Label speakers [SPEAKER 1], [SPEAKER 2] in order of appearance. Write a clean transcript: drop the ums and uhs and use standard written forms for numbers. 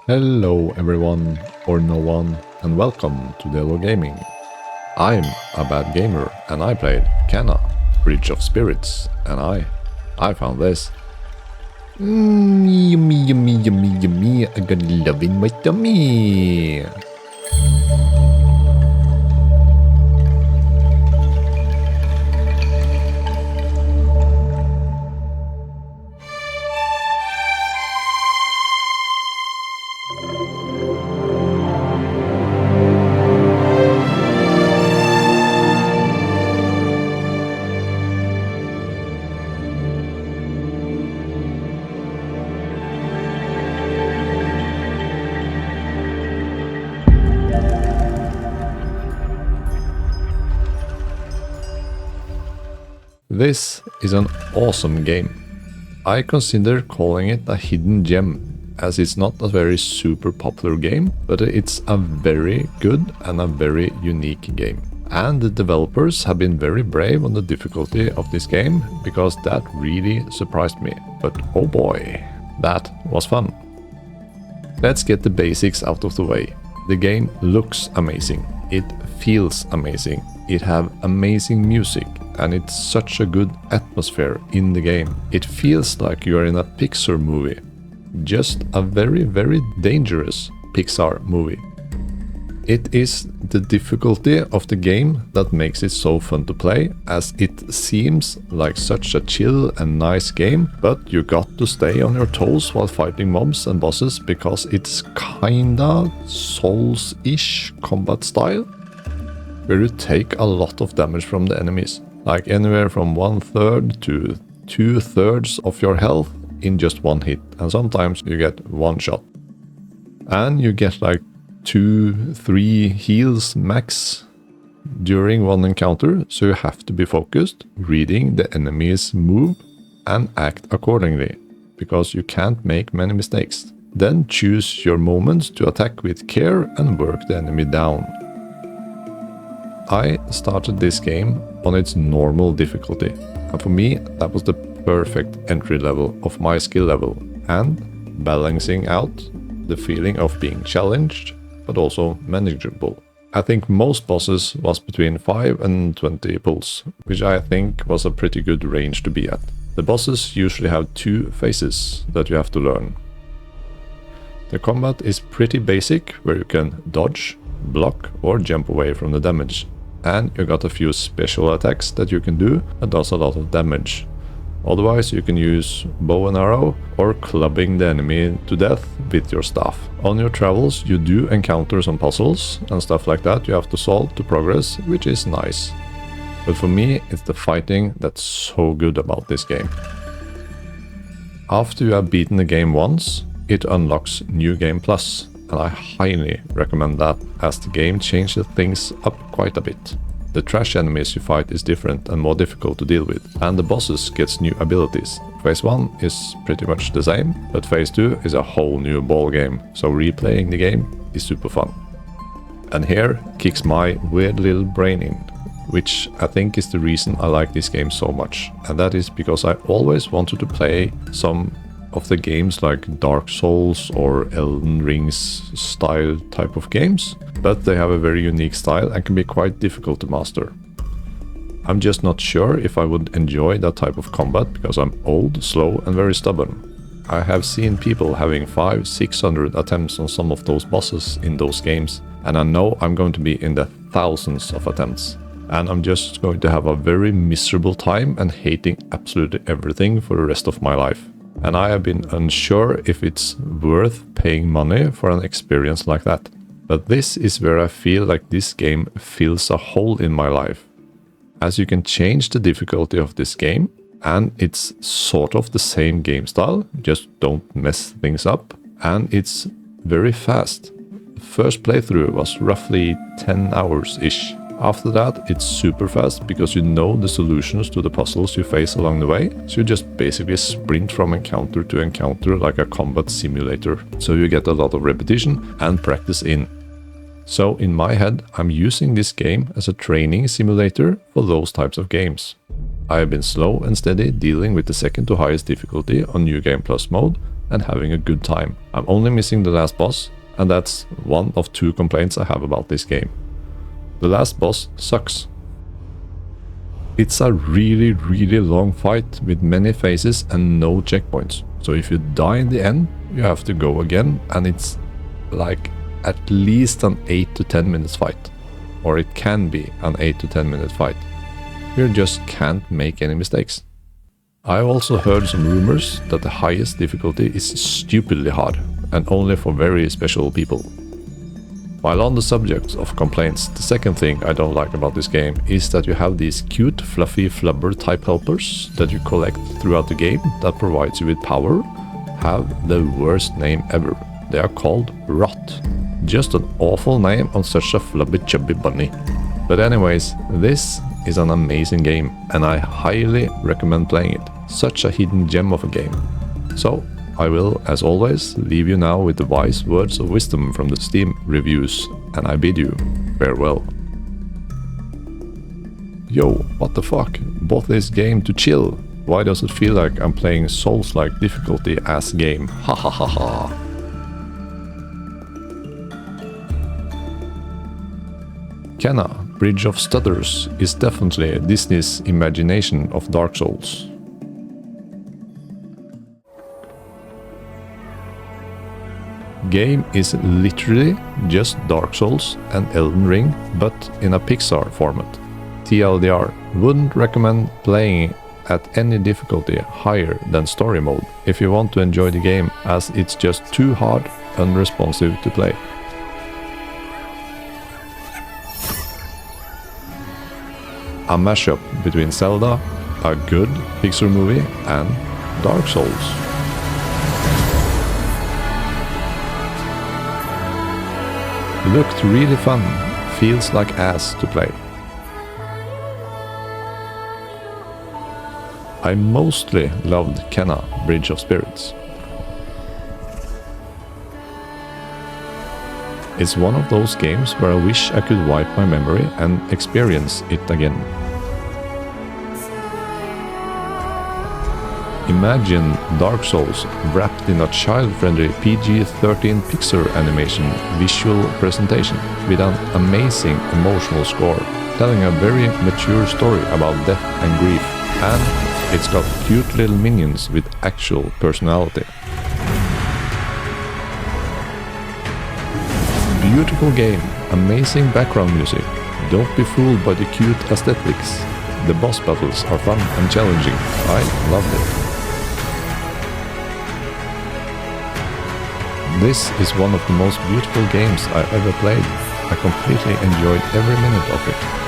[SPEAKER 1] Hello everyone, or no one, and welcome to Delo Gaming. I'm a bad gamer and I played Canna, Bridge of Spirits, and I found this. Yummy, I got love in my tummy. This is an awesome game. I consider calling it a hidden gem, as it's not a very super popular game, but it's a very good and a very unique game. And the developers have been very brave on the difficulty of this game, because that really surprised me. But oh boy, that was fun. Let's get the basics out of the way. The game looks amazing, it feels amazing, it have amazing music, and it's such a good atmosphere in the game. It feels like you are in a Pixar movie. Just a very, very dangerous Pixar movie. It is the difficulty of the game that makes it so fun to play, as it seems like such a chill and nice game, but you got to stay on your toes while fighting mobs and bosses because it's kinda Souls-ish combat style, where you take a lot of damage from the enemies. Like anywhere from 1/3 to 2/3 of your health in just one hit, and sometimes you get one shot. And you get like 2-3 heals max during one encounter, so you have to be focused, reading the enemy's move and act accordingly, because you can't make many mistakes. Then choose your moments to attack with care and work the enemy down. I started this game on its normal difficulty, and for me that was the perfect entry level of my skill level, and balancing out the feeling of being challenged but also manageable. I think most bosses was between 5 and 20 pulls, which I think was a pretty good range to be at. The bosses usually have 2 phases that you have to learn. The combat is pretty basic, where you can dodge, block or jump away from the damage. And you got a few special attacks that you can do that does a lot of damage. Otherwise you can use bow and arrow or clubbing the enemy to death with your staff. On your travels you do encounter some puzzles and stuff like that you have to solve to progress, which is nice. But for me it's the fighting that's so good about this game. After you have beaten the game once, it unlocks New Game Plus. And I highly recommend that, as the game changes things up quite a bit. The trash enemies you fight is different and more difficult to deal with, and the bosses gets new abilities. Phase 1 is pretty much the same, but Phase 2 is a whole new ball game, so replaying the game is super fun. And here kicks my weird little brain in, which I think is the reason I like this game so much, and that is because I always wanted to play some of the games like Dark Souls or Elden Ring's style type of games, but they have a very unique style and can be quite difficult to master. I'm just not sure if I would enjoy that type of combat because I'm old, slow and very stubborn. I have seen people having 500-600 attempts on some of those bosses in those games, and I know I'm going to be in the thousands of attempts. And I'm just going to have a very miserable time and hating absolutely everything for the rest of my life. And I have been unsure if it's worth paying money for an experience like that. But this is where I feel like this game fills a hole in my life. As you can change the difficulty of this game, and it's sort of the same game style, just don't mess things up, and it's very fast. The first playthrough was roughly 10 hours-ish. After that, it's super fast because you know the solutions to the puzzles you face along the way, so you just basically sprint from encounter to encounter like a combat simulator, so you get a lot of repetition and practice in. So in my head, I'm using this game as a training simulator for those types of games. I have been slow and steady dealing with the second to highest difficulty on New Game Plus mode, and having a good time. I'm only missing the last boss, and that's one of 2 complaints I have about this game. The last boss sucks. It's a really long fight with many phases and no checkpoints. So if you die in the end, you have to go again, and it's like at least an 8 to 10 minutes fight. Or it can be an 8 to 10 minute fight. You just can't make any mistakes. I've also heard some rumors that the highest difficulty is stupidly hard, and only for very special people. While on the subject of complaints, the second thing I don't like about this game is that you have these cute, fluffy flubber type helpers that you collect throughout the game that provides you with power, have the worst name ever. They are called Rot. Just an awful name on such a flubby chubby bunny. But anyways, this is an amazing game, and I highly recommend playing it. Such a hidden gem of a game. So, I will, as always, leave you now with the wise words of wisdom from the Steam reviews, and I bid you farewell. Yo, what the fuck? Bought this game to chill. Why does it feel like I'm playing Souls-like difficulty ass game? Ha ha ha ha. Kenna, Bridge of Stutters, is definitely Disney's imagination of Dark Souls. Game is literally just Dark Souls and Elden Ring, but in a Pixar format. TLDR, wouldn't recommend playing at any difficulty higher than story mode if you want to enjoy the game, as it's just too hard, unresponsive to play. A mashup between Zelda, a good Pixar movie, and Dark Souls. Looked really fun, feels like ass to play. I mostly loved Kenna, Bridge of Spirits. It's one of those games where I wish I could wipe my memory and experience it again. Imagine Dark Souls wrapped in a child-friendly PG-13 Pixar animation visual presentation with an amazing emotional score, telling a very mature story about death and grief, and it's got cute little minions with actual personality. Beautiful game, amazing background music. Don't be fooled by the cute aesthetics. The boss battles are fun and challenging. I loved it. This is one of the most beautiful games I ever played. I completely enjoyed every minute of it.